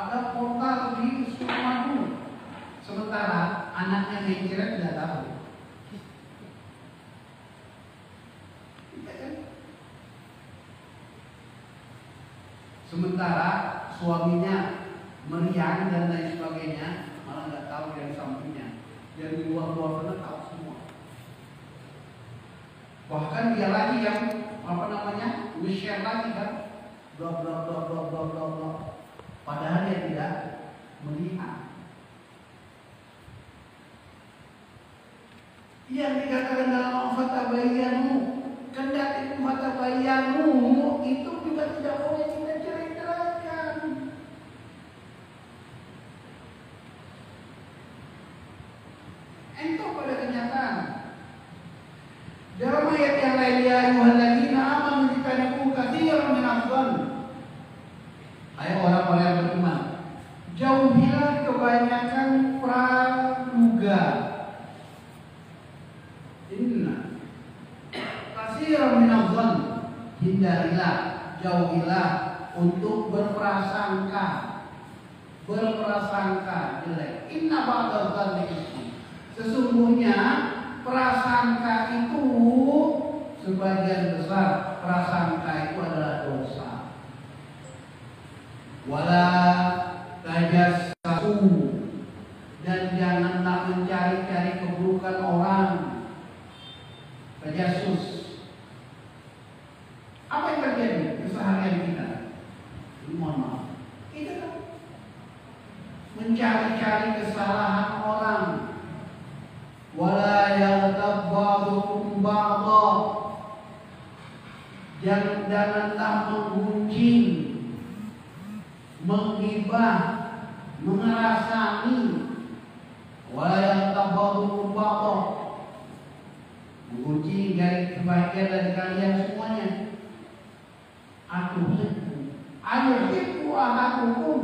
ada portal di Sukamadu. Sementara anaknya mencret tidak tahu. Ya kan? Sementara suaminya meriang dan lain sebagainya, malah nggak tahu yang sampingnya. Yang di luar-luar sana tahu semua. Bahkan dia lagi yang nge-share lagi kan, bla bla bla bla bla bla bla. Padahal dia tidak melihat. Yang dikatakan dalam fatabayyanu, kendati fatabayyanu itu juga tidak boleh kita ceritakan. Entah pada kenyataan. Dalam ayat yang lain, ya ayyuhalladzina amanu ijtanibu katsiran minadh-dhann. Hai orang-orang yang beriman, jauhilah kebanyakan praduga. Inna katsiran minadh-dhann, hindarilah, jauhilah untuk berprasangka jelek. Inna ba'dadh-dhanni itsm. Sesungguhnya prasangka itu, sebagian besar prasangka itu adalah dosa. Wala tajassasu, dan janganlah mencari-cari keburukan orang. Tajassus. Apa yang terjadi keseharian kita? Mohon maaf. Itu kan mencari-cari kesalahan orang. Wala yaghtab ba'dukum ba'dha, janganlah menggunjing, menghibah, mengerasani. Wala yaghtab ba'dukum ba'dha, menggunjing dari kebaikan dari kalian semuanya. Ayuhibbu ahadukum,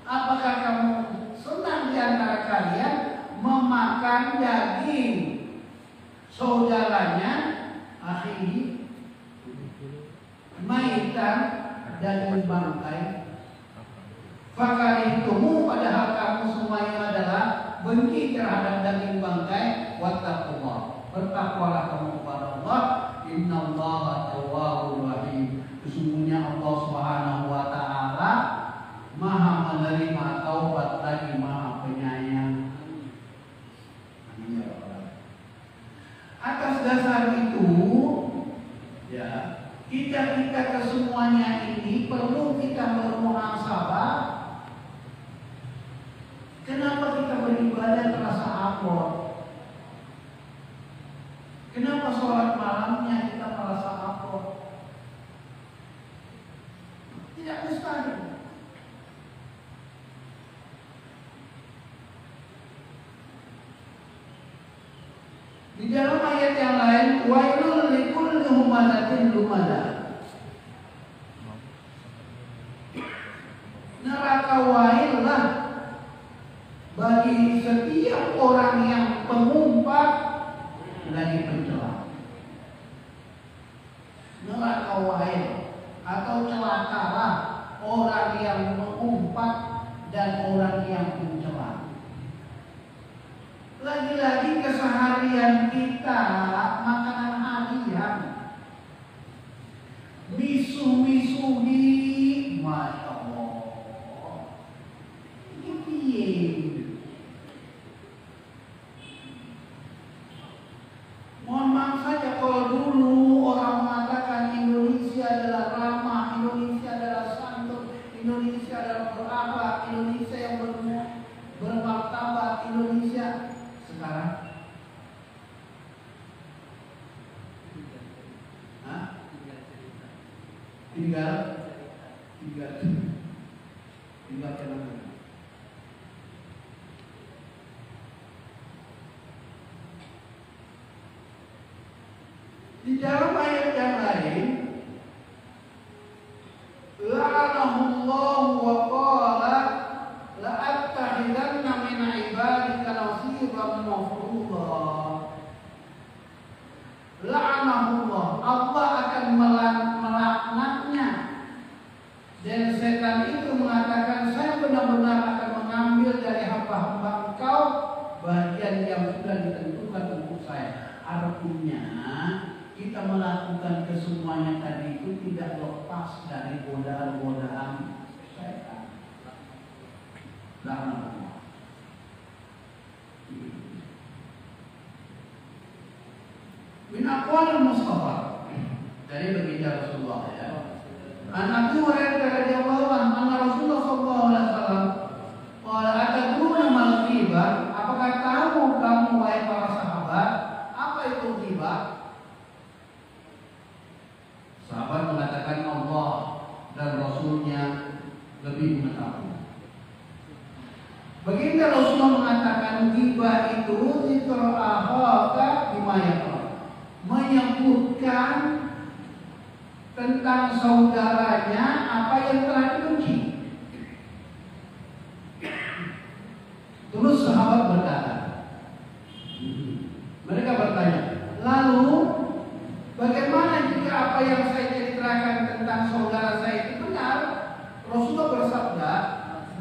apakah kamu senang di antara kalian memakan daging saudaranya, akhihi, maitan, daging bangkai? Fakarihtumu, padahal kamu semuanya adalah benci terhadap daging bangkai. Wattaqullah, bertakwalah kamu kepada Allah. Innallaha tawwabur rahim. Sesungguhnya Allah Subhanahu wa taala Maha menerima taubat lagi Maha penyayang. Atas dasar itu, ya, kita kesemuanya ini perlu kita bermuhasabah. Kenapa kita beribadah terasa abot? Kenapa sholat malamnya kita merasa abot? Tidak mustahil. Di dalam ayat yang lain, wailul likulli humadatin lumadah. Neraka waillah bagi setiap orang yang pengumpat lagi pencela. Neraka wail atau celakalah orang yang mengumpat dan orang yang pencela. Lagi-lagi keseharian kita makanan harian, misu-misuhi, masya Allah. Ini piye? Mohon maaf saja kalau dulu orang mengatakan Indonesia adalah ramah, Indonesia adalah santun, Indonesia adalah berakhlak, Indonesia yang bermartabat, Indonesia. Sekarang tinggal kenangan. Di dalam ayat yang lain, la'anahullahu wa qala la'attakhidanna min ibadika nasiban mafruḍa. La'anahullah, Allah akan melaknatnya. Dan setan itu mengatakan, saya benar yang sudah ditentukan untuk saya. Artinya kita melakukan kesemuanya tadi itu tidak lepas dari godaan-godaan syaitan. Laknatullah. Min aqwalil Mustafa, dari baginda Rasulullah ya. An Abi Hurairah radhiyallahu anhu anna Rasulullah sallallahu alaihi wasallam qala atadruna mal ghibah? Apakah tahu kamu wahai para sahabat apa itu ghibah? Sahabat mengatakan Allah dan Rasulnya lebih mengetahui. Baginda Rasulullah mengatakan ghibah itu zikru akhaka bima yakra, menyebutkan tentang saudaranya apa yang telah dibenci. Terus sahabat berkata, mereka bertanya, lalu bagaimana jika apa yang saya ceritakan tentang saudara saya itu benar? Rasulullah bersabda,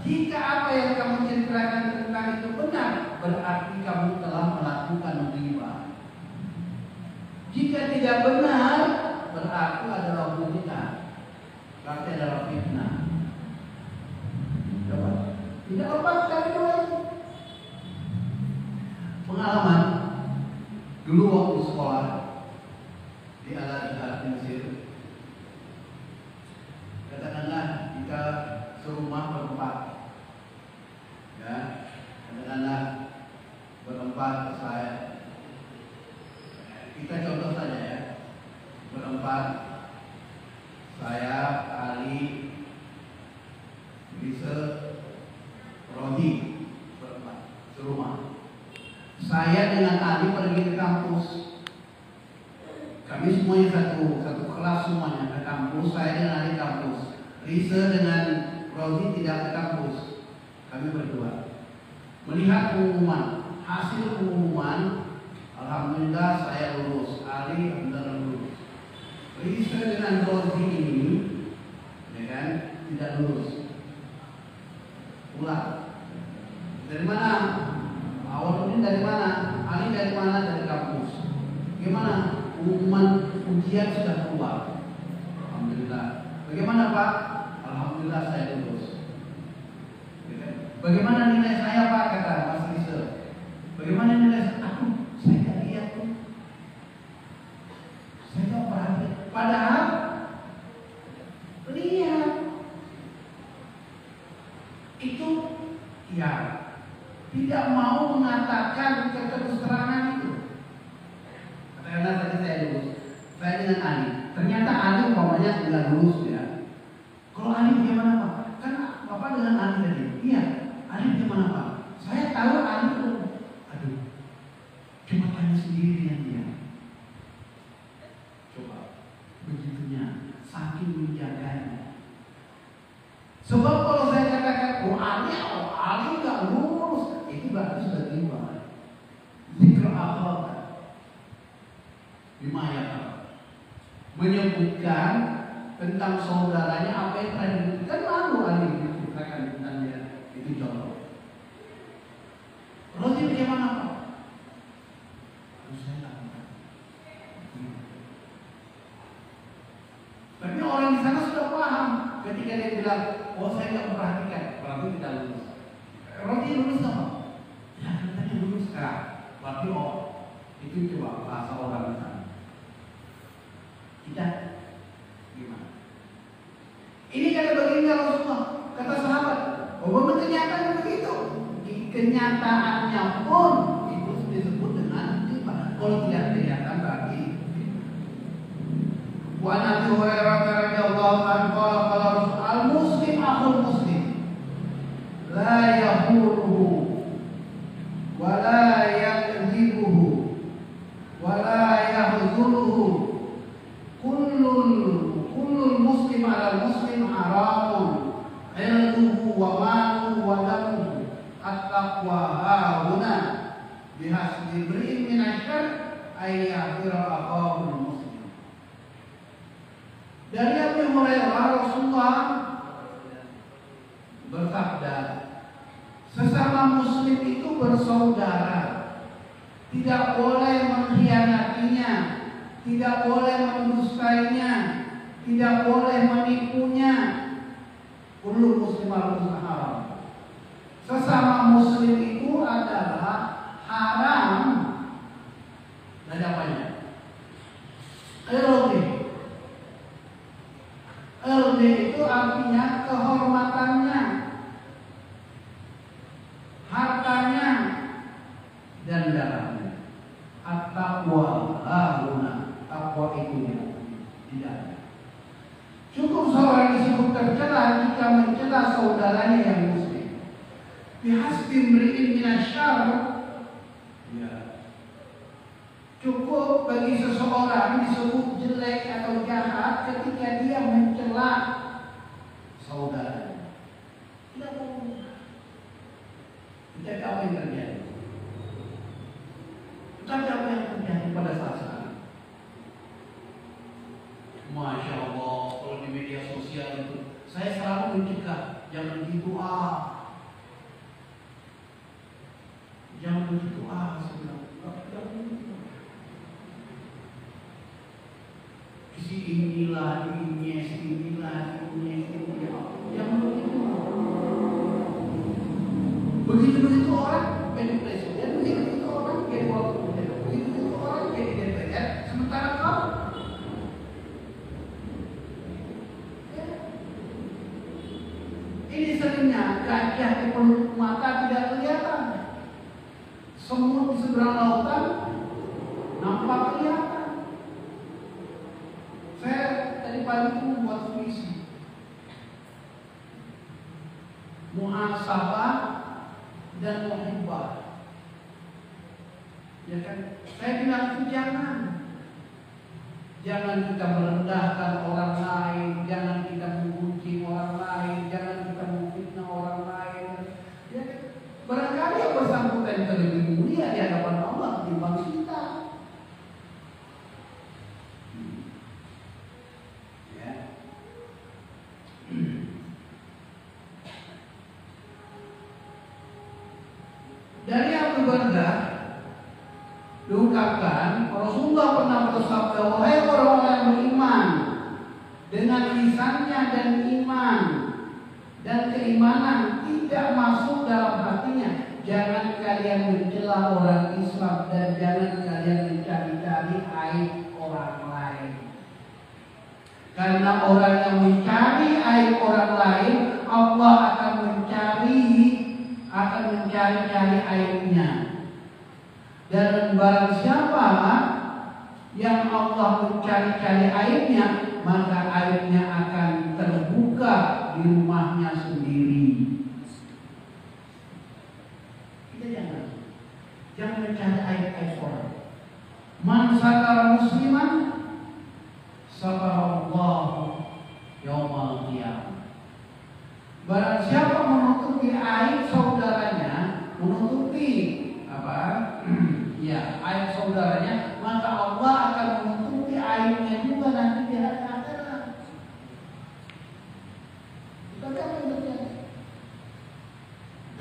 jika apa yang kamu ceritakan tentang itu benar, berarti kamu telah melakukan ghibah. Jika tidak benar, berarti adalah fitnah. Berarti adalah fitnah. Coba, tidak lepas dari dua itu. Pengalaman dulu waktu sekolah di Al-Azhar Mesir, katakanlah kita serumah berempat, ya, katakanlah berempat saya. Kita contoh saja ya, berempat, saya, Ali, Lisa, Rodi, berempat, serumah. Saya dengan Ali pergi ke kampus. Kami semuanya satu kelas semuanya ke kampus. Saya dengan Ali kampus. Lisa dengan Rodi tidak ke kampus. Kami berdua melihat pengumuman. Hasil pengumuman, alhamdulillah saya lulus, Ali alhamdulillah lulus. Lisa dengan Rodi ini, ya kan, tidak lulus. Pulang. Dari mana? Awal ini dari mana? Ali dari mana? Dari kampus. Gimana? Pengumuman ujian sudah keluar. Alhamdulillah. Bagaimana Pak? Alhamdulillah saya lulus. Ya kan? Bagaimana nilai saya Pak? Kata Mas Lisa. Bagaimana nilai saya? Aduh, saya tidak lihat tuh. Saya tidak perhatian. Padahal lihat itu, ya, tidak mau mengatakan terus terangan itu. Katakanlah tadi saya lulus, saya dengan Ali. Ternyata Ali umpamanya tidak lulus ya. Kalau Ali bagaimana Pak? Kan Bapak dengan Ali tadi. Iya, Ali bagaimana Pak? Saya tahu Ali itu. Aduh, coba tanya sendiri dengan dia. Coba, begitunya, saking menjaganya. Sebab kalau saya katakan, Ali nggak lulus, itu berarti sudah tiba. Zikr akhir, dimayakan, menyebutkan tentang saudaranya apa yang telah dibuktikan, lalu Ali diceritakan tentang dia. Itu contoh. Roti bagaimana Pak? Saya tak tahu. Tapi orang di sana sudah paham. Ketika dia bilang, oh saya tidak memperhatikan, berarti tidak lulus. Roti lulus apa? Ya katanya lulus kak. Berarti oh itu coba bahasa orang di sana. Tidak gimana? Ini kata baginda Rasulullah, kata sahabat, bahwa kenyataan begitu. Kenyataannya pun itu disebut dengan ghibah. Kalau tidak kelihatan berarti. Wa Nabi Hurairah radhiyallahu anhu qala Rasul al-muslim akhul muslim la yahuruhu wa la yakdzibuhu wa la yahzuruhu kullul muslim ala muslim haramun ilmuhu wa maluhu wa damuhu at-taqwa hauna bihasbi imri'in min asy-syarr ay yahzira aqahu muslim. Dari Abu Hurairah Rasulullah bersabda, sesama muslim itu bersaudara. tidak boleh mengkhianatinya, tidak boleh mendustainya, tidak boleh menipunya. Kullu muslimin haram. Sesama muslim itu adalah haram. Ada apanya? LD itu artinya kehormatannya, hartanya, dan darahnya. At-taqwa hahuna. Taqwa itu tidak ada. Cukup seorang disebut tercela jika mencela saudaranya yang muslim. Bihasbi mri'in minasyarr. Ya. Cukup bagi seseorang disebut jelek atau jahat ketika dia mencela saudaranya. Tidak boleh. Jadi apa yang terjadi? Tapi apa yang terjadi pada saat Masya Allah, kalau di media sosial itu saya selalu mencegah, jangan gitu jangan begitu si inilah ini, jangan begitu. Begitu orang jadi presiden, begitu orang jadi wakil presiden, begitu orang jadi DPR, sementara kau ini seringnya gajah di pelupuk mata tidak kelihatan, semut di seberang lautan nampak kelihatan. Saya tadi pagi itu membuat puisi muhasabah dan muhibbah. Ya kan? Saya bilang itu jangan kita merendahkan orang lain, jangan kita menggunjing orang lain, jangan kita memfitnah orang lain. Ya, barangkali yang bersangkutan itu lebih mulia di hadapan Allah ketimbang kita. Ya. Dari Abu Darda diungkapkan Rasulullah pernah bersabda, wahai orang-orang yang beriman, dengan lisannya dan iman dan keimanan tidak masuk dalam hatinya, jangan kalian mencela orang Islam dan jangan kalian mencari-cari aib orang lain. Karena orang yang mencari aib orang lain, Allah akan mencari-cari aibnya. Dan barang siapa yang Allah mencari-cari aibnya, maka aibnya akan terbuka di rumahnya sendiri. Kita jangan mencari aib orang. Man satara musliman satara Allah yaumal qiyamah. Barang siapa menutupi aib saudaranya, menutupi aib saudaranya, maka Allah akan menutupi aibnya juga nanti di hari akhirat. Kita apa yang terjadi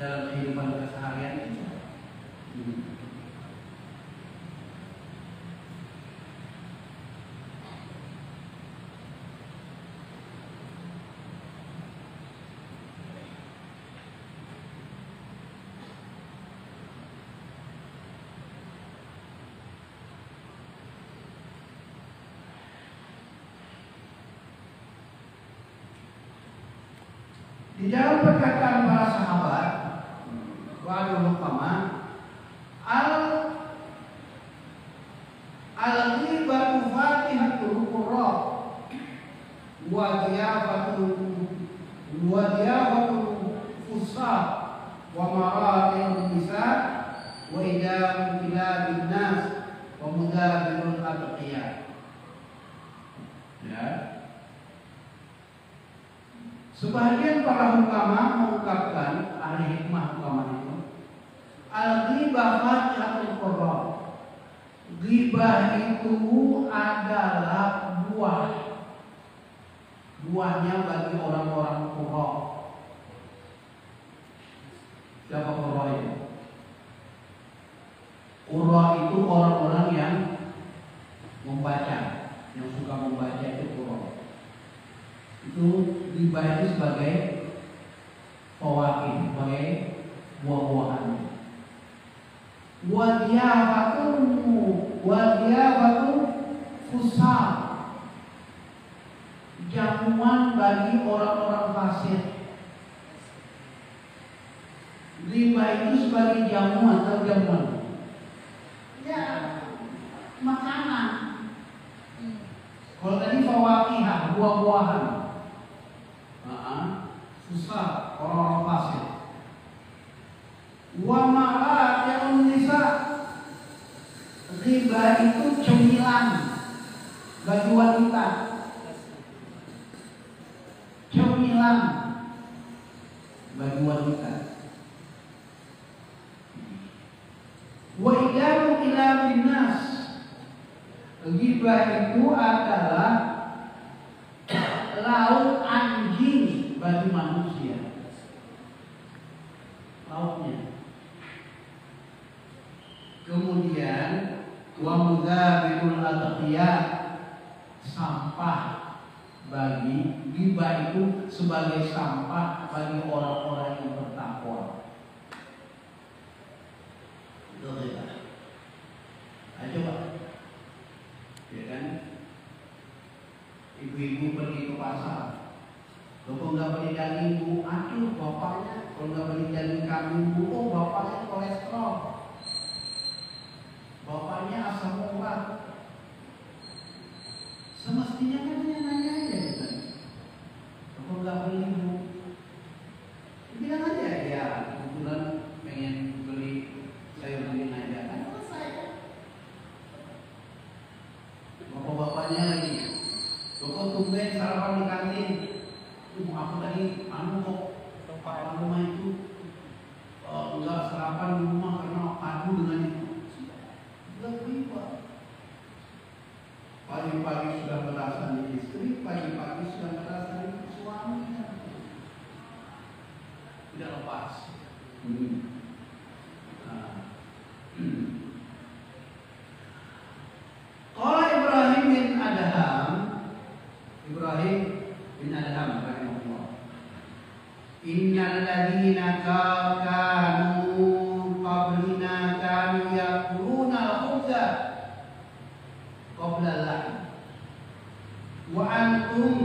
dalam kehidupan keseharian kita. Di dalam perkataan para sahabat, wa'alul hukama, al-ghibatu fatihatul qurra wa diyafatul fusaq wa maratil nisa wa idam kilabin nas wa mudabirul atqiyah. Ya. Sebagian para hukama mengungkapkan, ahli hikmah hukama itu, al-ghibah fatihatul qurra. Ghibah itu adalah buahnya bagi orang-orang qurra. Siapa qurra itu? Qurra itu orang-orang yang membaca, yang suka membaca itu qurra. Itu ghibah itu sebagai fawakih, sebagai buah-buahan. Wadiyafatu fusal, jamuan bagi orang-orang fasik. Ghibah itu sebagai jamuan atau jamuan. Ya, makanan. Kalau tadi fawakihah, buah-buahan. Susah orang-orang fasik. Wa ma'ati'un nisa, ghibah itu cemilan bagi wanita. Cemilan bagi wanita. Wa idamu ila binnas, ghibah itu adalah lauk anjing bagi manusia. Lauknya. Kemudian wa mudzabilul adqiyah, sampah bagi ghibah itu sebagai sampah bagi orang-orang yang bertakwa. Ayo Pak, ya kan? Ibu-ibu pergi ke pasar, kalau nggak beli daging bu, aduh bapaknya. Kalau nggak beli daging kambing bu, oh bapaknya kolesterol, bapaknya asam urat. Semestinya kan dia nanya aja gitu. Kalau nggak beli bu, bilang aja ya kebetulan pengen beli sayur daging aja kan selesai kan. Bapak-bapaknya lagi, bapak tumben sarapan di kantin. Aku tadi kok Pak rumah itu enggak sarapan di rumah karena padu dengan itu. Sudah berubah. Pagi-pagi sudah merasa istri, pagi-pagi sudah merasa suaminya. Tidak lepas. Kalau Ibrahim bin Adham rahimahullah, innal ladzina kanu qablina kanu yakuluna al-khubza qabla al-lahm wa antum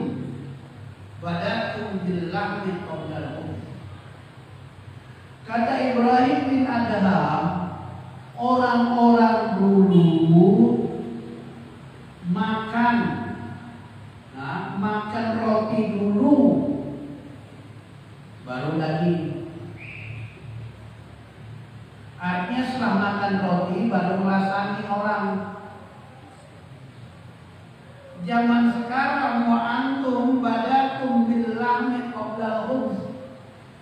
badatum bil lahmi qabla al-khubz. Kata Ibrahim bin Adham, orang-orang dulu makan roti dulu, baru daging. Artinya setelah makan roti baru merasani orang. Zaman sekarang wa antum badatum bil lahmi qabla al-khubz.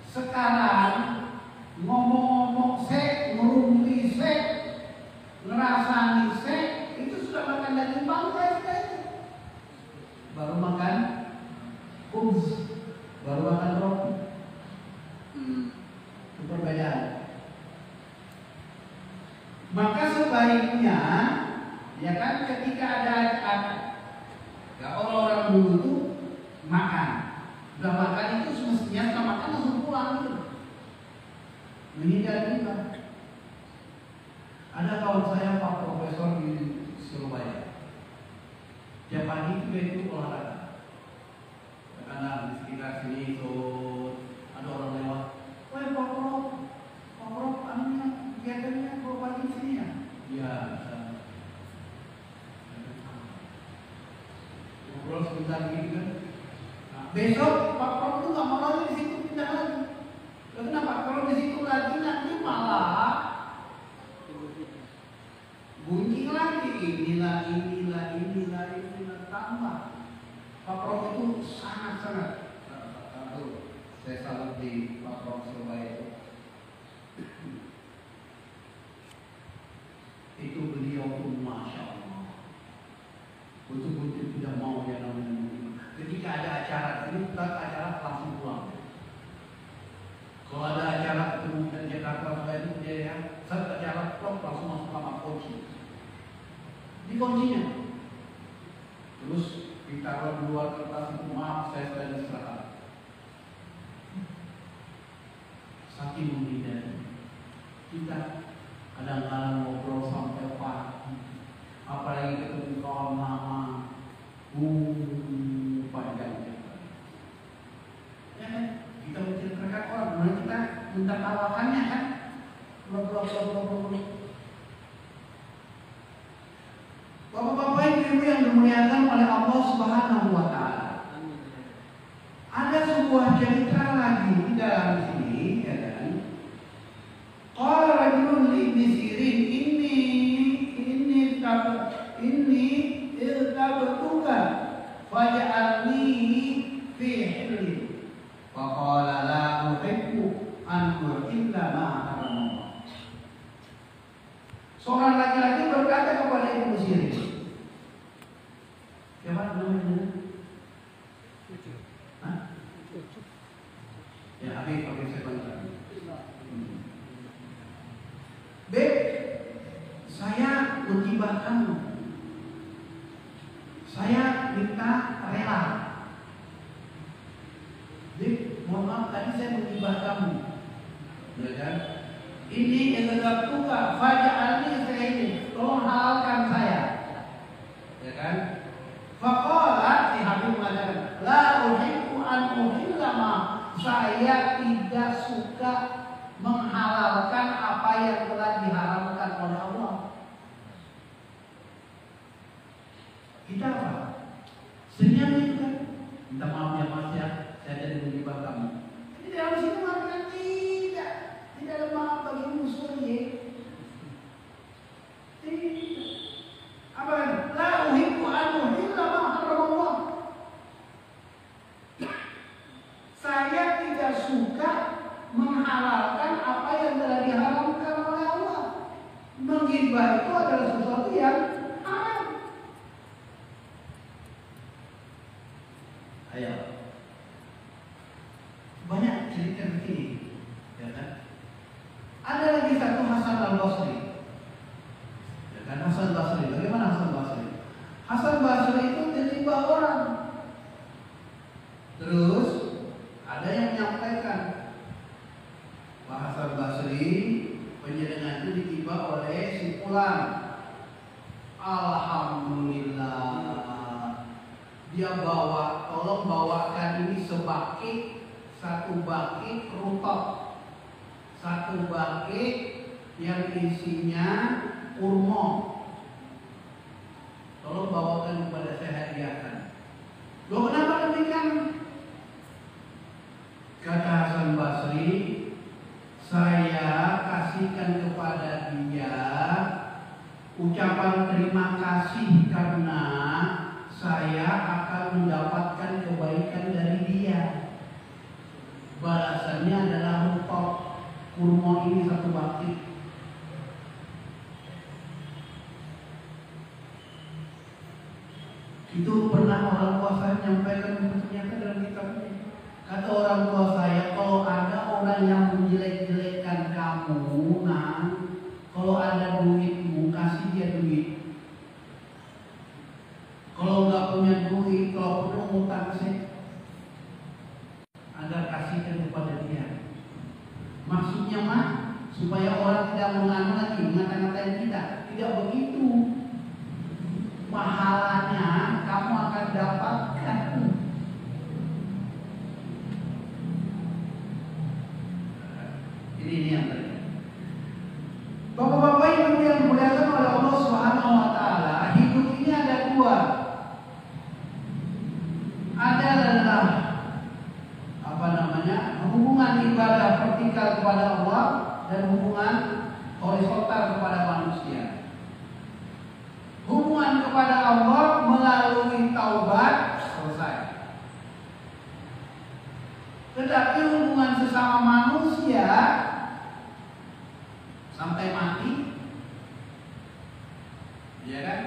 Sekarang ngomong-ngomong sek, ngerumpi sek, ngerasani sek, itu sudah makan daging bangkai. Baru makan khubz, baru makan roti. Itu perbedaan. Maka sebaiknya, ya kan, ketika ada orang-orang dulu itu makan, udah makan itu semestinya setelah makan langsung pulang gitu. Menghindari juga. Ada kawan saya Pak Profesor di Surabaya. Tiap pagi itu olahraga. Karena di sekitar sini itu ada orang lewat. Wah Pak Prof, anunya kegiatannya kalau pagi sini ya? Iya. Ngobrol sebentar gitu kan. Nah, besok Pak Prof itu nggak mau lagi di situ, pindah lagi. Kenapa? Kalau di situ lagi nanti malah bunyi lagi inilah tambah. Pak Prof itu sangat saya salut di Pak Prof Surabaya itu beliau pun masya Allah betul-betul tidak mau yang namanya. Ketika ada acara ini acara langsung pulang. Kalau ada acara ketemu dan Jakarta itu dia ya, saya acara langsung masuk kamar. kunci. Di kuncinya. Terus ditaruh di luar kertas itu, maaf saya sudah diserahkan. Saking menghindari kita kadang-kadang ngobrol sampai pagi, apalagi ketemu kawan lama, panjang cerita. Ya kan? Kita menceritakan orang, mulai kita minta tawakannya kan, blok. Bapak-bapak ibu yang dimuliakan oleh Allah Subhanahu wa Ta'ala. Ada sebuah cerita lagi di dalam sini, ya kan? Qala rajulun li Ibnu Sirin, inni irtabtuka faj'alni fi hilli. Wa qala la uhibbu an illa ma haramallah. Seorang laki-laki berkata kepada Ibnu Sirin. Siapa namanya? Hah? Ya, Habib saya kontak. Beb, saya menghibah kamu. Saya minta rela. Beb, mohon maaf tadi saya menghibah kamu. Ya kan? Ini yang tertuka, faj'alni saya ini, tolong halalkan saya. Ya kan? Faqala si Habib mengatakan, la uhibbu an uhilla ma, saya tidak suka menghalalkan apa yang telah diharamkan oleh Allah. Kita apa? Senyum itu kan? Minta maaf ya Mas ya, saya jadi menghibah kamu. Jadi dalam situ mengatakan tidak ada maaf bagi musuh ya. Tidak. Apa kan? La uhibbu an uhilla ma haramullah. Saya tidak suka menghalalkan apa yang telah diharamkan oleh Allah. Menghibah itu adalah sesuatu yang haram. Ayo. Banyak cerita begini, ya kan? Ada lagi satu Hasan al-Basri. Ya kan, Hasan Basri. Bagaimana Hasan Basri? Hasan Basri itu terlibat orang. Terus ada yang menyampaikan Pak Hasan Basri penjaringan itu ditibah oleh si Fulan. Alhamdulillah. Dia tolong bawakan ini satu bakit rutab, satu bakit yang isinya kurma. Tolong bawakan kepada saya hadiahkan. Loh, kenapa demikian? Kata Hasan Basri, saya kasihkan kepada dia ucapan terima kasih karena saya akan mendapatkan kebaikan dari dia. Balasannya adalah rutab kurma ini satu bakit. Itu pernah orang tua saya menyampaikan ternyata dalam kitabnya. Kata orang tua saya, kalau ada orang yang menjelek-jelekkan kamu, kalau ada duitmu, kasih dia duit. Kalau nggak punya duit, kalau perlu ngutang saya, agar kasihkan kepada dia. Maksudnya supaya orang tidak menganu lagi, mengata-ngatain kita. Tidak begitu. Pahalanya kamu akan dapatkan. Ini yang terjadi. Bapak-bapak yang dimuliakan oleh Allah Subhanahu wa Ta'ala, hidup ini ada dua. Ada adalah hubungan ibadah vertikal kepada Allah dan hubungan horizontal kepada manusia. Hubungan kepada Allah melalui taubat selesai. Tetapi hubungan sesama manusia sampai mati, ya kan?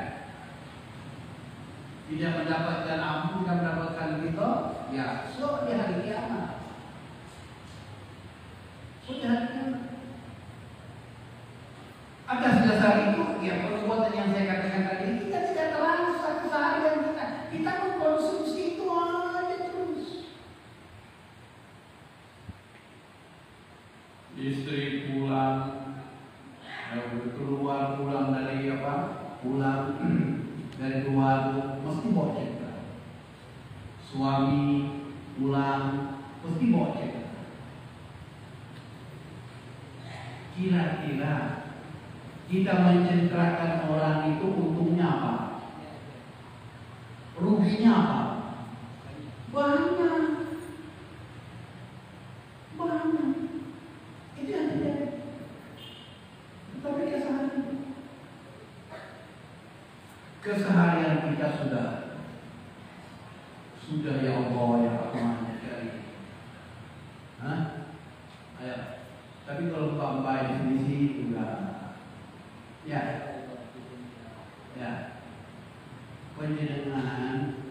Tidak mendapatkan ampun, tidak mendapatkan ridho, ya so di hari kiamat. So di hari kiamat. Atas dasar itu ya perbuatan yang saya katakan tadi kita tidak terasa keseharian kita. Kita mengkonsumsi itu aja terus. Istri pulang, pulang dari apa? Pulang dari luar mesti bawa cerita. Suami pulang mesti bawa cerita. Kira-kira kita menceritakan orang itu untungnya apa? Ruginya apa? Banyak. Itu yang terjadi. Tapi keseharian kita sudah ya Allah ya Rahman ya Karim. Ayo. Tapi kalau tambah definisi enggak. Ya. Penjenengan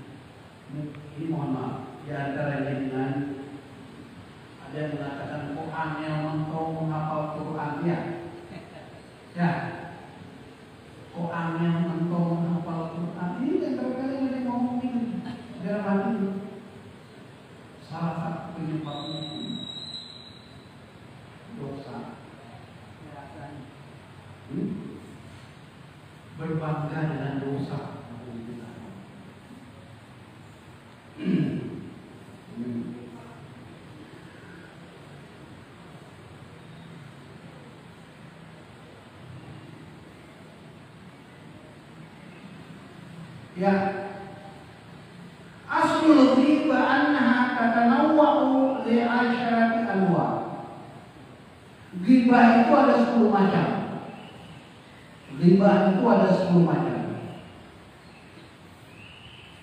ini mohon maaf. Di antara jenengan ada yang mengatakan kok angel mentong menghafal Quran ya. Ya. Kok angel mentong menghafal Quran ini yang terkadang ada yang ngomongin dalam hati. Salah satu penyebabnya dosa. Berbangga dengan dosa. Ya. Aslul riba annaha tatanawwa'u li asharati anwa'. Ghibah itu ada 10 macam. Ghibah itu ada 10 macam.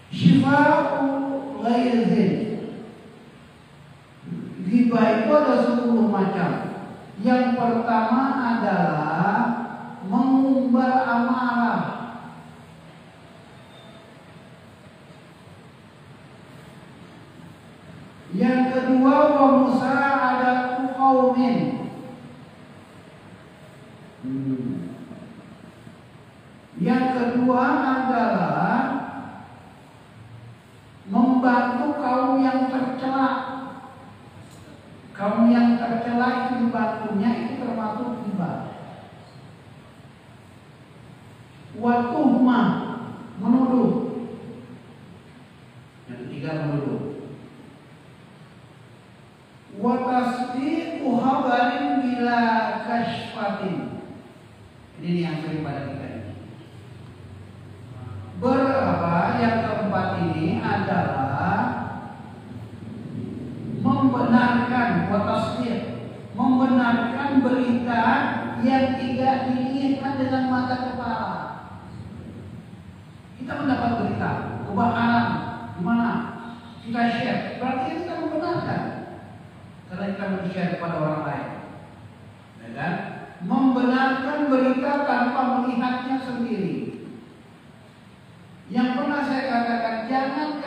Syifa'u ghaizin. Ghibah itu ada 10 macam. Yang pertama adalah mengumbar amarah. Yang kedua wa musa'adatu qaumin. Yang kedua adalah membantu kaum yang tercela. Kaum yang tercela itu dibantunya, itu termasuk ghibah. Wa tuhmah, menuduh. Yang ketiga menuduh. Wa tasdiqu habarin bila kashfatin. Ini yang sering pada kita ini. Yang keempat ini adalah membenarkan wa tasdiq, membenarkan berita yang tidak dilihat dengan mata kepala. Kita mendapat berita kebakaran di mana, kita share, berarti kita membenarkan. Karena kita men-share kepada orang lain, ya kan? Membenarkan berita tanpa melihatnya sendiri. Yang pernah saya katakan, jangan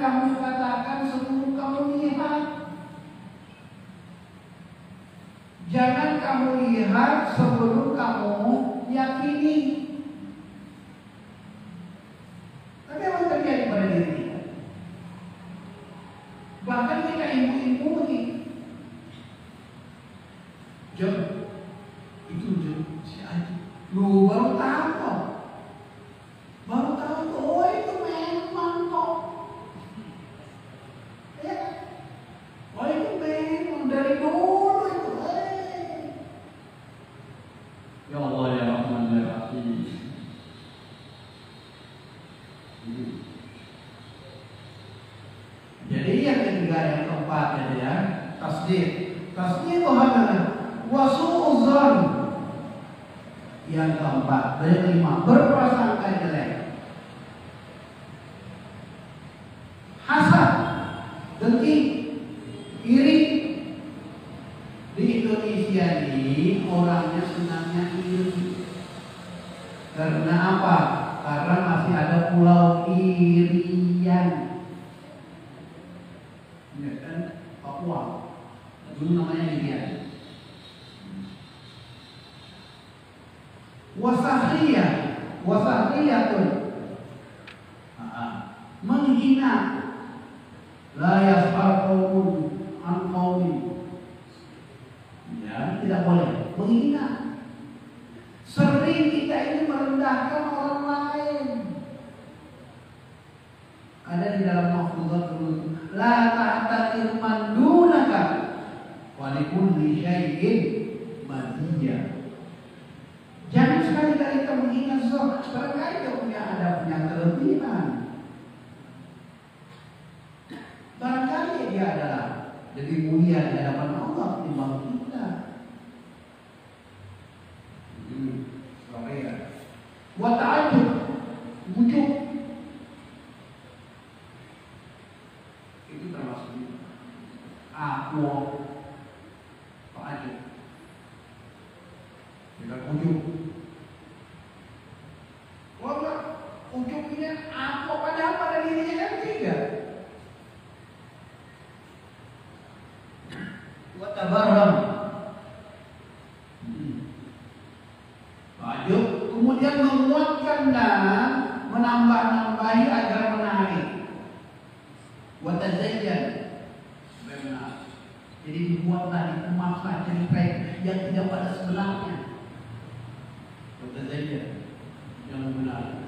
kamu katakan sebelum kamu lihat. Jangan kamu lihat sebelum kamu yakini. Tapi apa yang terjadi pada diri kita? Bahkan kita imbu-imbuni. Jom, itu si Aji. Lu baru tahu kok. Oh itu memang kok. Ya. Oh itu memang dari dulu itu. Ya Allah ya Rahman ya Rahim. Jadi yang ketiga, yang keempat ya, tasdiq. Tasdiq itu adalah wasu'uzan. Yang keempat, yang kelima, berprasangka jelek. Hasad, dengki, iri. Di Indonesia ini orangnya senangnya iri. Karena apa? Karena masih ada pulau Irian. Ya kan, Papua. Dulu namanya Irian. Wasahriyatun, menghina. La yas'al qaumun an qaumin. Ya, tidak boleh menghina. Sering kita ini merendahkan orang lain. Ada di dalam mahfuzat dulu. La ta'tatir man dunaka wa likulli syai'in madiyah. Jangan sekali-kali kita menghina seseorang. Barangkali dia punya kelebihan. Barangkali dia adalah lebih mulia di hadapan Allah timbang kita. Sorry ya. Wa ta'ajjub, bujuk. Itu termasuk aku ta'ajjub. Kita bujuk. Wah, ujuk ini apa padahal pada dirinya kan tidak. Watabaram, ta'ajjub, kemudian menguatkan dan menambah-nambahi agar menarik. Watazayyan, benar. Jadi dibuatlah, dikemaslah cerita yang tidak pada sebenarnya. Watazayyan, yang benar.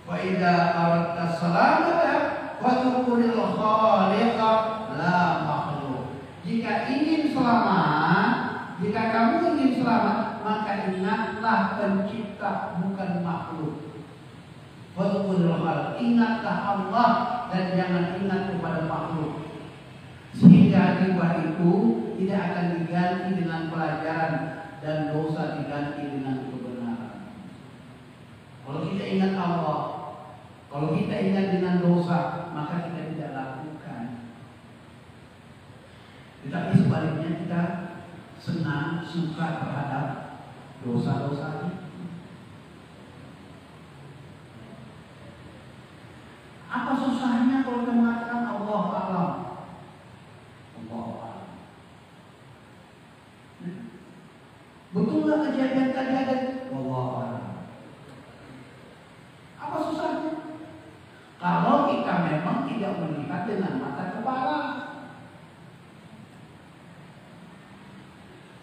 Wa idza aradta salamata fadhkuril khaliqa la makhluk. Jika ingin selamat, jika kamu ingin selamat, maka ingatlah pencipta, bukan makhluk. Fadhkuril khaliq, ingatlah Allah dan jangan ingat kepada makhluk. Sehingga riba itu tidak akan diganti dengan pelajaran dan dosa diganti dengan kebenaran. Kalau kita ingat Allah, kalau kita ingat dengan dosa, maka kita tidak lakukan. Tetapi sebaliknya kita senang, suka terhadap dosa-dosa itu. Apa susahnya kalau kita mengatakan Allah a'lam? Allah a'lam. Betul nggak kejadian tadi ada? Allah a'lam. Apa susahnya? Kalau kita memang tidak melihat dengan mata kepala.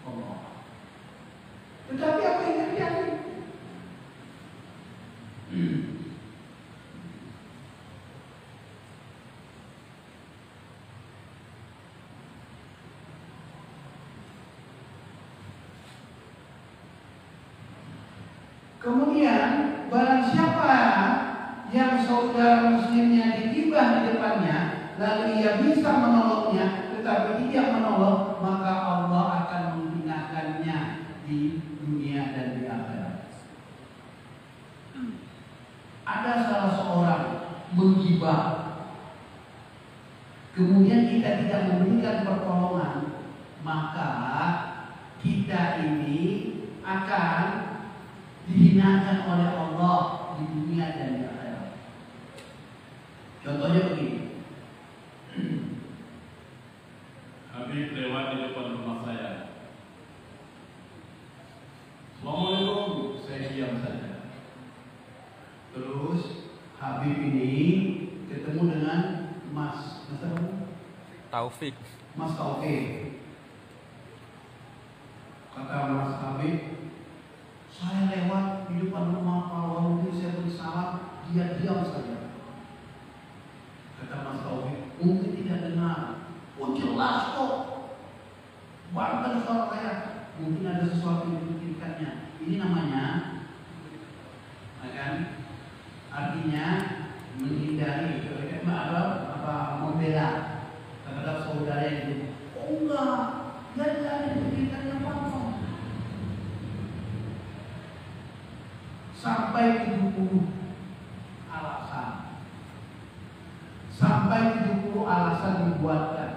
Allah. Tetapi apa yang terjadi? Kemudian barang siapa yang saudara muslimnya digibah di depannya, lalu ia bisa menolongnya, tetapi tidak menolong, maka Allah akan menghinakannya di dunia dan di akhirat. Ada salah seorang menggibah, kemudian kita tidak memberikan pertolongan, maka kita ini akan dihinakan oleh Allah di dunia dan di akhirat. Contohnya begini. Habib lewat di depan rumah saya. Assalamualaikum, saya diam saja. Terus Habib ini ketemu dengan Mas Taufik. Mas Taufik. Kata Mas Habib, saya lewat di depan rumah Pak Wahyudi, saya beri salam, dia diam saja. Kata Mas Taufik, mungkin tidak dengar. Oh jelas kok, banget suara saya. Mungkin ada sesuatu yang dipikirkannya. Ini namanya, kan? Artinya menghindari, membela terhadap saudara yang itu. Oh enggak, dia tidak ada dipikirkannya apa-apa. Sampai 70 alasan. Sampai 70 alasan dibuatkan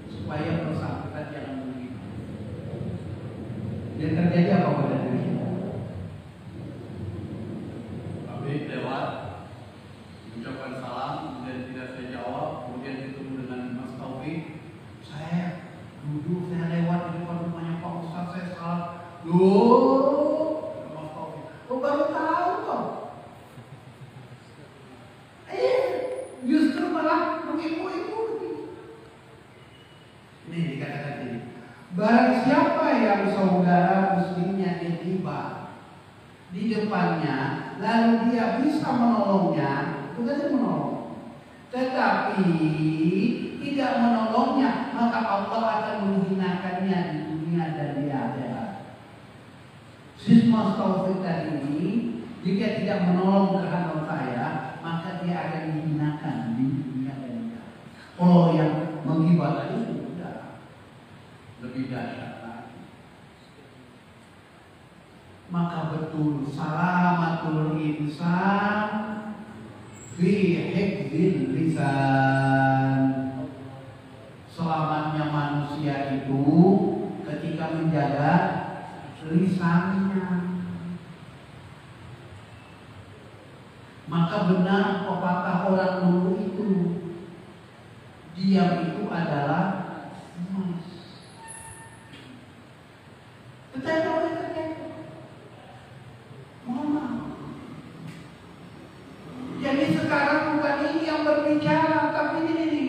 supaya bersangkutan jangan begitu. Yang terjadi apa pada diri kita? Habib lewat, ucapkan salam, kemudian tidak saya jawab, kemudian ketemu dengan Mas Taufik. Saya duduk, saya lewat di depan rumahnya Pak Ustaz, saya salam. Loh, baru tahu kok. Justru malah mengibu-ibu. Ini dikatakan ini. Barang siapa yang saudara muslimnya tiba di depannya, lalu dia bisa menolongnya, bukan menolong. Tetapi tidak menolongnya, maka Allah akan menghinakannya di dunia dan di akhirat. Sisma taufik tadi ini, jika tidak menolong kehendak saya, maka dia akan dihinakan di dunia dan di akhirat. Kalau yang menghibah itu sudah lebih dahsyat lagi. Maka betul salamatul insan fi hifdzil lisan. Selamatnya manusia itu ketika menjaga lisannya. Maka benar pepatah orang dulu itu, diam itu adalah emas. Tetapi oleh kerja, mohon maaf. Jadi sekarang bukan ini yang berbicara, tapi ini.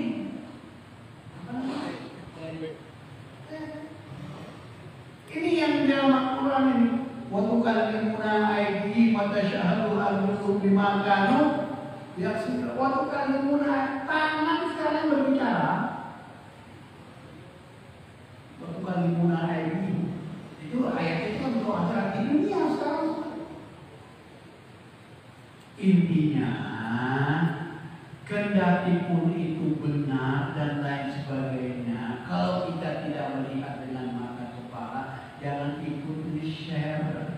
Ini yang dalam Al-Quran ini. Wa tukallimuna aydihim wa tashhadu arjuluhum bima kanu yaksibun. Wa tukallimuna, tangan sekarang berbicara. Wa tukallimuna aydihim. Itu ayat itu kan untuk acara di dunia sekarang. Intinya, kendati pun itu benar dan lain sebagainya, kalau kita tidak melihat dengan mata kepala, jangan ikut di-share.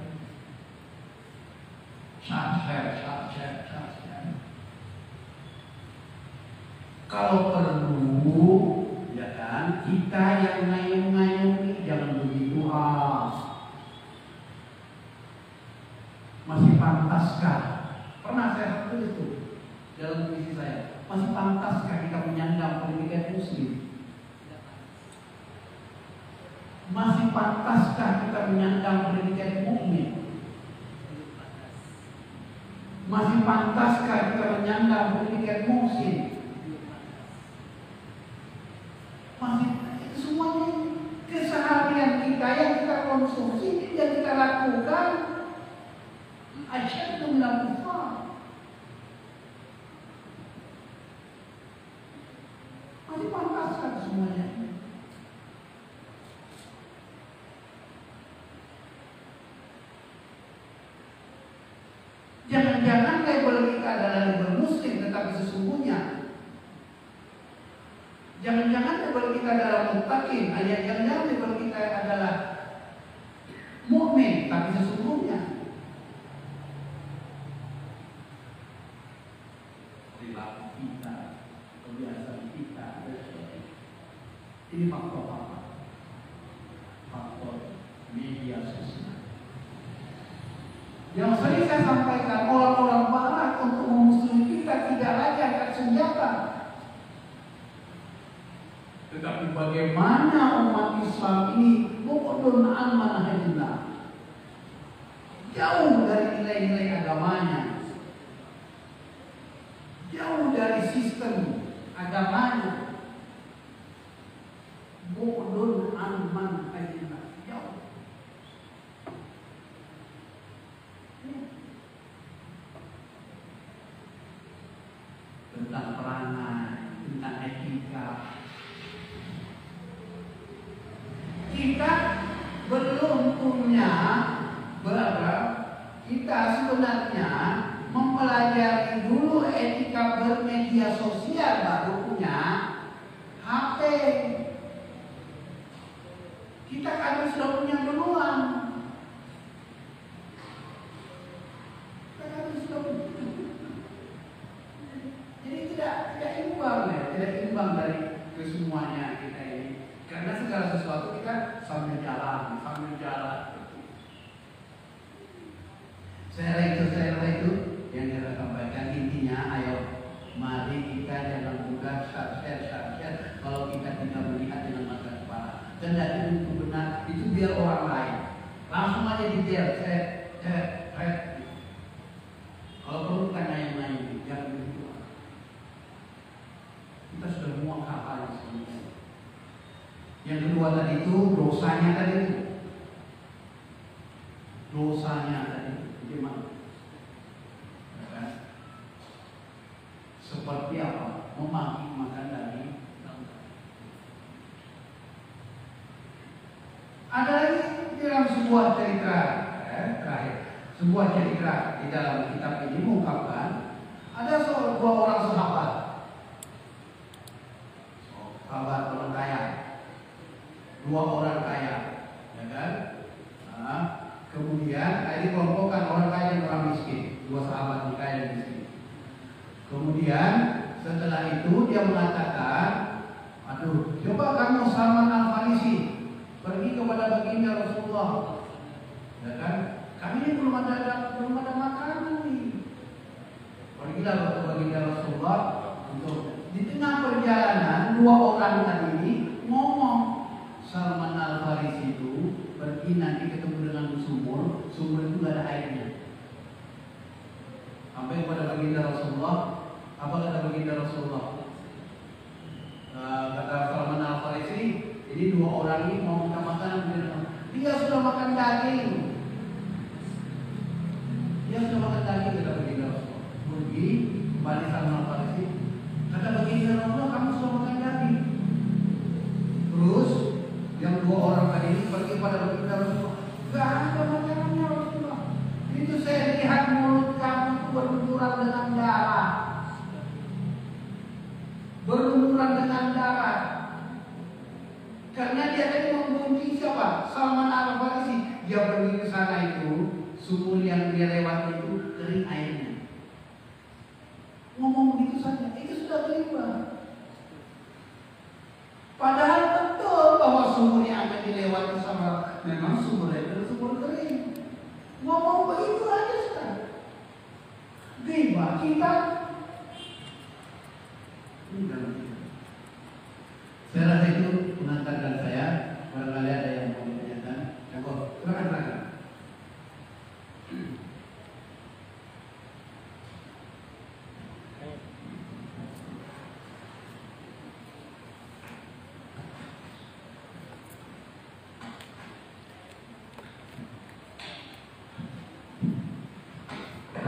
Share. Kalau perlu, ya kan, kita yang ngayung-ngayung ini jangan begitu masih pantaskah? Pernah saya tulis itu dalam puisi saya. Masih pantaskah kita menyandang pendidikan muslim? Masih pantaskah kita menyandang pendidikan mukmin? Masih pantaskah kita menyandang pendidikan muhsin? Masih semuanya keseharian kita yang kita konsumsi, yang kita lakukan asyaddu minal kufar. Masih pantaskah semuanya? Jangan-jangan label kita adalah label muslim, tetapi sesungguhnya jangan-jangan label kita adalah muttaqin, jangan-jangan label kita adalah mukmin, tapi sesungguhnya perilaku kita, kebiasaan kita, ini faktor apa? Faktor media sosial. Yang sering saya sampaikan, orang-orang barat untuk memusuhi kita tidak lagi angkat senjata. Tetapi bagaimana umat Islam ini bu'dun an manhajillah, jauh dari nilai-nilai agamanya, jauh dari sistem agamanya, bu'dun an manhajillah, jauh. Tentang perangai, tentang etika. Kita beruntungnya bahwa kita sebenarnya mempelajari dulu etika bermedia sosial, baru punya HP. Kita kadang sudah punya duluan. Jadi tidak imbang dari kesemuanya kita ini. Karena segala sesuatu kita sambil jalan. Saya itu yang kita sampaikan intinya, ayo mari kita jangan buka share kalau kita tidak melihat dengan mata kepala. Kendati itu benar, itu biar orang lain langsung aja detail, kalau perlu tanya yang lain, jangan begitu. Kita sudah muak hal-hal semua. Yang kedua tadi itu dosanya tadi itu, gimana? Ya, seperti apa? Memaki makan daging. Ada lagi dalam sebuah cerita terakhir, sebuah cerita di dalam kitab ini mengungkapkan ada dua orang sahabat orang kaya, dua orang kaya, ya kan? Nah, kemudian ini kelompokkan orang kaya dan orang miskin, dua sahabat kaya dan miskin. Kemudian setelah itu dia mengatakan, aduh, coba kamu Salman Al-Farisi pergi kepada baginda Rasulullah, ya kan? Kami ini belum ada makanan nih. Pergilah ke baginda Rasulullah. Untuk di tengah perjalanan dua orang tadi ini ngomong, Salman Al-Farisi itu pergi nanti ketemu dengan sumur itu gak ada airnya. Sampai kepada baginda Rasulullah, apa kata baginda Rasulullah? Kata Salman Al-Farisi, ini dua orang ini mau minta makanan, dia sudah makan daging. Kata baginda Rasulullah. Pergi kembali Salman Al-Farisi, kata baginda Rasulullah, kamu sudah makan daging. Terus yang dua orang tadi ini pergi pada baginda Rasulullah, gak ada makanannya Rasulullah. Itu saya lihat mulut kamu itu berlumuran dengan darah. Karena dia tadi membenci siapa? Salman Al-Farisi. Dia pergi ke sana itu, sumur yang dia lewati itu kering airnya. Ngomong begitu saja, itu sudah riba. Padahal betul bahwa sumur yang akan dilewati sama memang sumur itu sumur kering. Ngomong begitu aja sudah. Riba kita. Saya rasa itu mengantarkan saya. Barangkali ada yang mau ditanyakan. Silakan.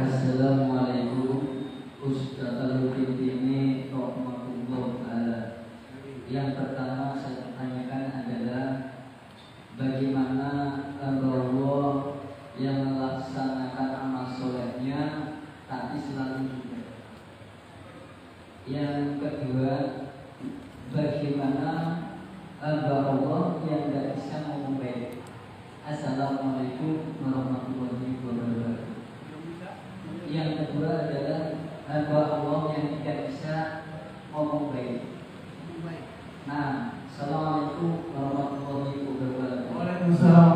Assalamualaikum Ustaz Al-Fitini Rahmatullah Ta'ala. Yang pertama saya tanyakan adalah bagaimana Allah yang melaksanakan amal solehnya tapi selalu juga. Yang kedua, bagaimana Allah yang tidak bisa ngomong baik. Assalamualaikum warahmatullahi wabarakatuh. Yang kedua adalah hamba Allah yang tidak bisa ngomong baik. Nah, assalamualaikum warahmatullahi wabarakatuh. Waalaikumsalam.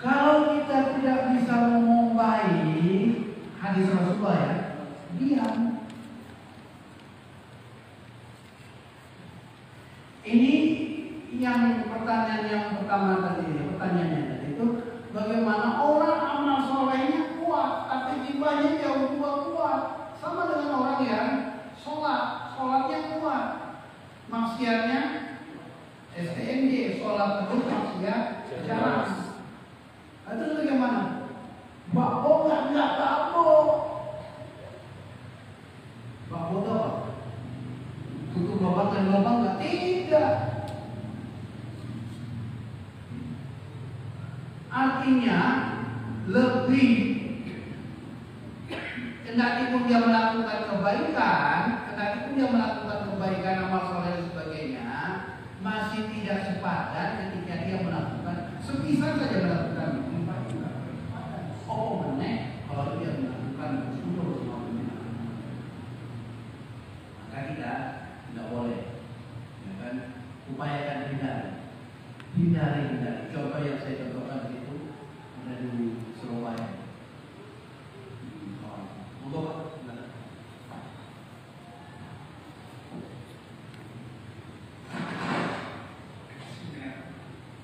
Kalau kita tidak bisa ngomong baik, hadis Rasulullah ya, diam. Ini yang pertanyaan yang pertama tadi, pertanyaannya tadi itu bagaimana orang amal solehnya kuat, tapi ibadahnya jauh kuat. Sama dengan orang yang sholatnya kuat, maksiatnya STMJ, sholat terus maksiat jarang. Itu bagaimana? Bakbo nggak bakbo. Bakbo itu apa? Tutup lubang dan lubang nggak? Tidak. Artinya lebih kendatipun dia melakukan kebaikan, amal soleh dan sebagainya, masih tidak sepadan ketika dia melakukan sebisa saja melakukan ibadah. Oh benar, kalau dia melakukan usul maka kita tidak boleh, ya kan? Upayakan hindari. Contoh yang saya contohkan itu ada di Surabaya.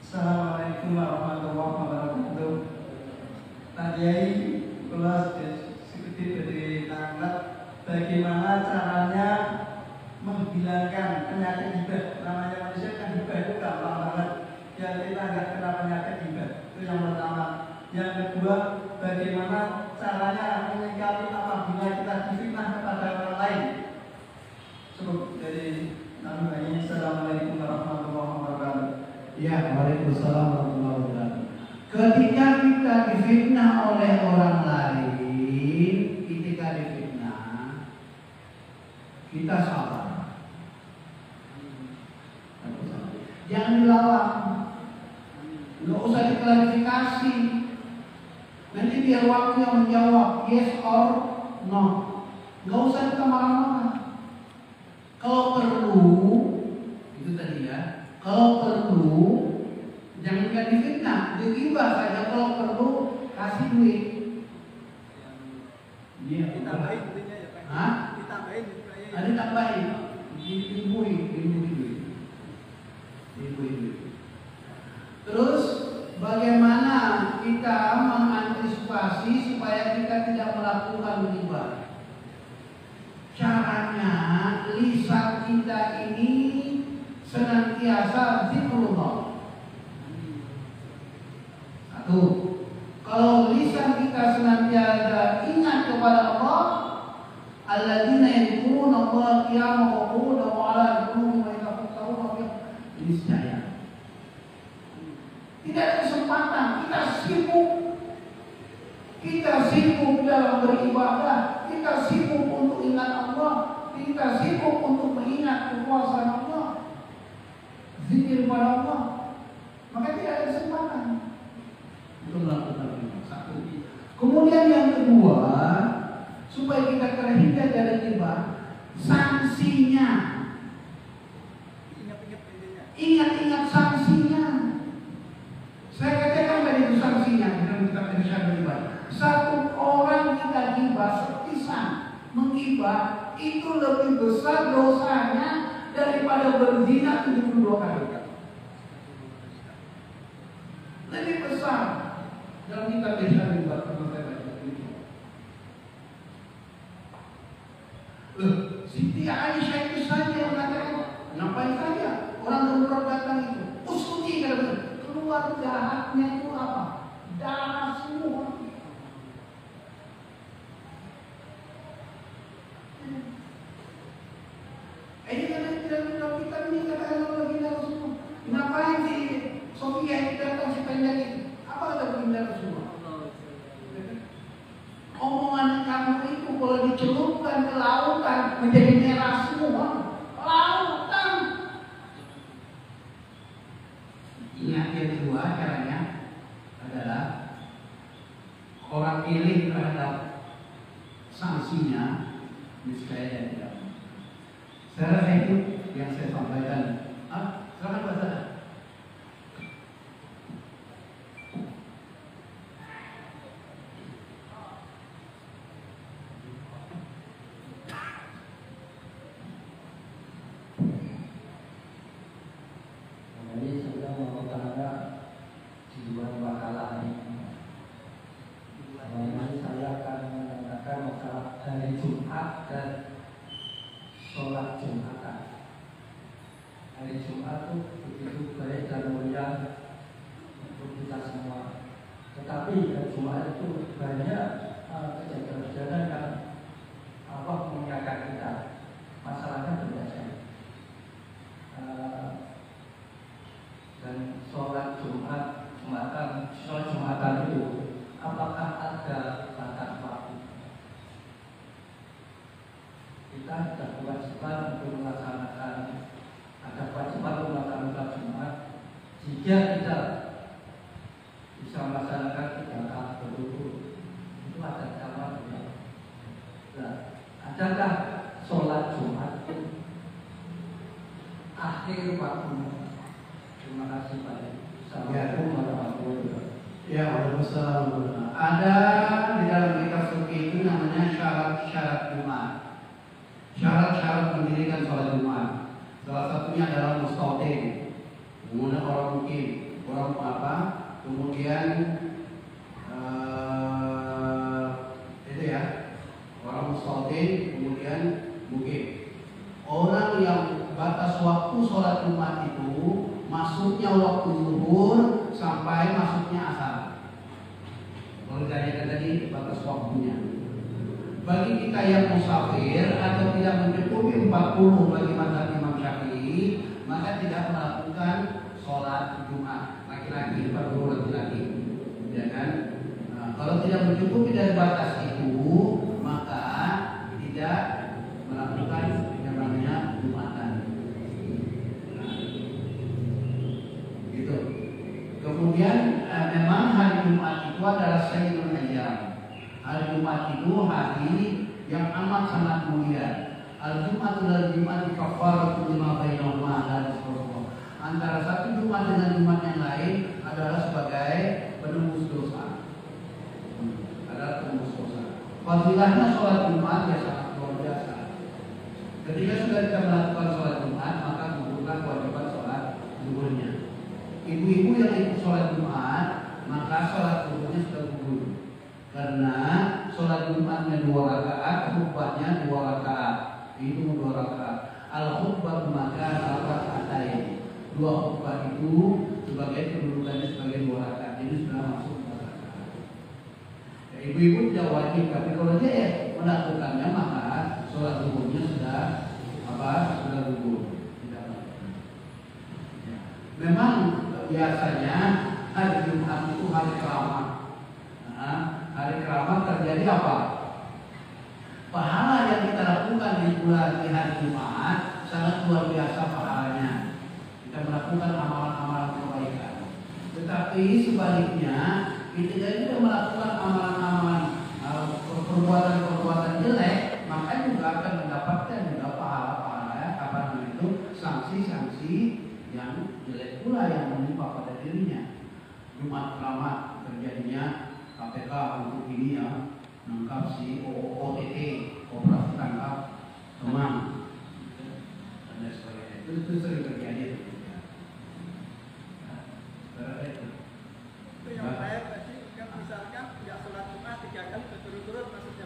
Assalamualaikum warahmatullahi wabarakatuh. Kiai kelas sedikit dari tanggal bagaimana caranya menghilangkan penyakit hibah. Namanya manusia kan hibah itu gampang banget. Yang kita nggak kena penyakit hibah itu yang pertama. Yang kedua, bagaimana caranya menyikapi apabila kita difitnah kepada orang lain. Cukup dari kami. Assalamualaikum warahmatullahi wabarakatuh. Ya, waalaikumsalam warahmatullahi wabarakatuh. Ketika kita difitnah oleh orang lain, ketika difitnah, kita sabar. Jangan dilawan, nggak usah diklarifikasi. Nanti biar waktu yang menjawab yes or no. Nggak usah kita marah-marah. Kalau perlu, itu tadi ya. Kalau perlu, jangan difitnah, digibah saja. Kalau perlu, kasih duit. Iya. Ditambahin duitnya ya Pak. Hah? Ditambahin duitnya. Ada tambahin, dibuih duit. Terus bagaimana kita mengantisipasi supaya kita tidak melakukan ghibah? Caranya lisan kita ini senantiasa zikrullah. Satu, kalau lisan kita senantiasa ingat kepada Allah, alladzina yadhkuruna Allah qiyaman wa qu'udan wa 'ala junubihim wa yatafakkaruna fi niscaya. Tidak ada kesempatan, kita sibuk dalam beribadah, kita sibuk untuk ingat Allah, kita sibuk untuk mengingat kekuasaan Allah, zikir kepada Allah, maka tidak ada kesempatan untuk melakukan itu. Satu. Kemudian yang kedua, supaya kita terhindar dari ghibah, sanksinya. Ingat-ingat sanksinya. Saya katakan tadi itu sanksinya dalam kitab Irsyad Ghibah. Satu orang kita ghibah setisan menghibah itu lebih besar dosanya daripada berzina 72 kali. Lebih besar dalam kitab Irsyad Ghibah. Siti Aisyah itu saja yang mengatakan, ngapain saja orang lumrah datang itu, usuti keluar jahatnya itu apa? Darah semua. Kalau kita ini katakan lagi darah semua. Ngapain si Sofia itu datang si pendek itu? Apa kata darah semua? Omongan kamu itu kalau dicelupkan ke lautan menjadi merah semua. Lautan. Ingat yang kedua caranya adalah orang pilih terhadap sanksinya niscaya tidak. Saya rasa itu yang saya sampaikan. Silakan Pak Sada. Ada di dalam kitab fikih itu namanya syarat-syarat Jumat. Syarat-syarat mendirikan sholat Jumat. Salah satunya adalah mustautin. Kemudian orang mukim, orang apa? Kemudian Jumat itu masuknya waktu zuhur sampai masuknya asar. Kalau ditanyakan tadi batas waktunya. Bagi kita yang musafir atau tidak mencukupi 40 bagi mazhab Imam Syafi'i, maka tidak melakukan sholat Jumat laki-laki, 40 laki-laki, ya kan? Nah, kalau tidak mencukupi dari batas itu, maka tidak melakukan yang namanya Jumatan. Nah, gitu. Kemudian memang hari Jumat itu adalah sayyidul ayyam. Hari Jumat itu hari yang amat sangat mulia. Al-Jumat adalah Jumat kafaratul lima bainahuma dan Rasulullah. Antara satu Jumat dengan Jumat yang lain adalah sebagai penembus dosa. Adalah penembus dosa. Fadilahnya sholat Jumat ya sangat luar biasa. Ketika sudah kita melakukan sholat Jumat, maka gugurlah kewajiban sholat zuhurnya. Ibu-ibu yang ikut sholat Jumat, maka sholat zuhurnya sudah gugur. Karena sholat Jumatnya 2 rakaat, khutbahnya 2 rakaat. Itu 2 rakaat. Al-khutbah maka rakaatain. 2 khutbah itu sebagai kedudukannya sebagai 2 rakaat. Jadi sudah masuk 2 rakaat. Ya, ibu-ibu tidak wajib, tapi kalau dia melakukannya maka sholat zuhurnya sudah sudah gugur. Tidak wajib. Ya. Memang biasanya hari Jumat itu hari keramat. Nah, hari keramat terjadi apa? Pahala yang kita lakukan di hari Jumat sangat luar biasa pahalanya. Kita melakukan amalan-amalan kebaikan. Tetapi sebaliknya, kita juga melakukan amalan-amalan perbuatan-perbuatan jelek, maka juga akan mendapatkan juga pahala-pahala sanksi-sanksi yang jelek pula yang menimpa pada dirinya. Jumat keramat terjadinya KPK untuk ini ya, menangkap si OTT, operasi tangkap teman dan lain sebagainya. Itu sering terjadi. Itu yang baik tadi kan misalkan tidak sholat Jumat 3 kali berturut-turut maksudnya.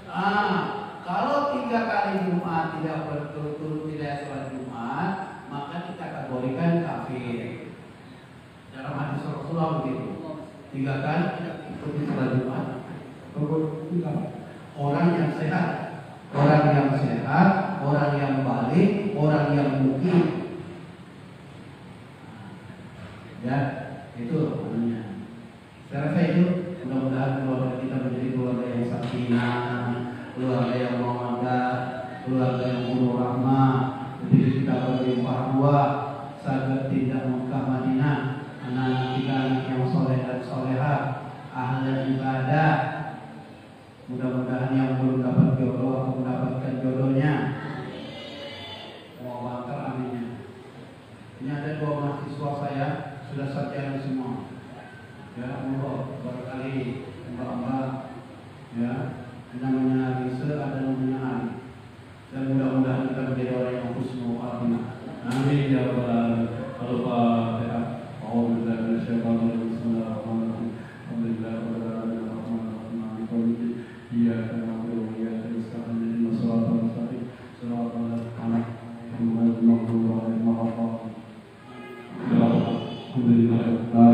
Kalau 3 kali Jumat tidak berturut-turut tidak sholat Jumat, maka kita kategorikan kafir. Dalam hadis Rasulullah begitu. 3 kali tidak ikuti sholat Jumat. Orang yang sehat, orang yang balik, orang yang mukim. Ya, itu namanya. Saya rasa itu mudah-mudahan keluarga kita menjadi keluarga yang sakinah, keluarga yang mawaddah, keluarga yang penuh rahmah. Jadi kita berlimpah ruah, sahabat tidak Mekah Madinah, anak-anak kita yang soleh dan solehah, ahli ibadah. Mudah-mudahan yang belum dapat jodoh akan mendapatkan jodohnya. Mau banter aminnya. Ini ada 2 mahasiswa saya sudah sarjana semua. Ya Allah, barangkali mbak-mbak, ya, namanya Lisa, ada namanya Ali. Dan mudah-mudahan kita menjadi orang yang husnul khatimah. Amin ya rabbal alamin. A'udzubillahi minasyaitonir rajim. Bismillahirrahmanirrahim. Alhamdulillahirabbil alamin. Arrahmanirrahim. Maliki yaumiddin. Iyyaka na'budu wa iyyaka nasta'in. Ihdinas siratal mustaqim. Siratal ladzina an'amta 'alaihim ghairil maghdubi 'alaihim waladdallin. Alhamdulillah.